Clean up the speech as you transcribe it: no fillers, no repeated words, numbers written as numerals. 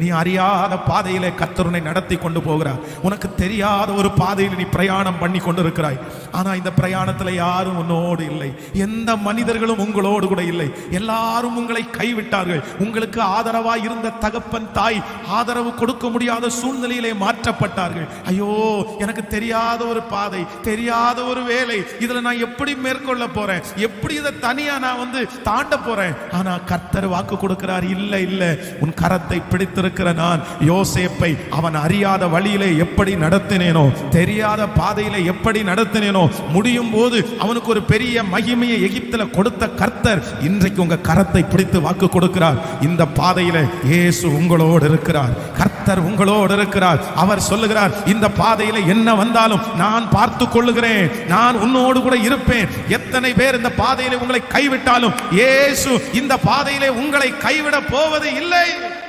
நீ அறியாத பாதையிலே கர்த்தர் உன்னை நடத்தி கொண்டு போகிறார். உனக்கு தெரியாத ஒரு பாதையில் நீ பிரயாணம் பண்ணி கொண்டு இருக்கிறாய். ஆனா இந்த பிரயாணத்துல யாரும் உன்னோடு இல்லை, எந்த மனிதர்களும் உங்களோடு கூட இல்லை. எல்லாரும் உங்களை கைவிட்டார்கள். உங்களுக்கு ஆதரவாய் இருந்த தகப்பன் தாய் ஆதரவு கொடுக்க முடியாத சூழ்நிலையிலே மாற்றப்பட்டார்கள். ஐயோ, எனக்கு தெரியாத ஒரு பாதை, தெரியாத ஒரு வேலை, இதுல நான் எப்படி மேற்கொள்ள போறேன், எப்படி இதை தனியா நான் தாண்ட போறேன். ஆனா கர்த்தர் வாக்கு கொடுக்கிறார், இல்ல இல்ல, உன் கரத்தை பிடித்திருக்கிற நான் யோசேப்பை அவன் அறியாத வழியிலே எப்படி நடத்தினேனோ, தெரியாத பாதையிலே எப்படி நடத்தினேனோ, முடியும் போது அவனுக்கு ஒரு பெரிய மகிமையை எகிப்தில் கொடுத்த கர்த்தர் இன்றைக்கு உங்க கரத்தை பிடித்து வாக்கு கொடுக்கிறார். இந்த பாதையிலே இயேசு உங்களோடு இருக்கிறார், கர்த்தர் உங்களோடு இருக்கிறார். அவர் சொல்லுகிறார், இந்த பாதையில என்ன வந்தாலும் நான் பார்த்து கொள்ளுகிறேன், நான் உன்னோடு கூட இருப்பேன். எத்தனை பேர் இந்த பாதையிலே உங்களை கைவிட்டாலும் இயேசு இந்த பாதையிலே உங்களை கைவிட போவது இல்லை.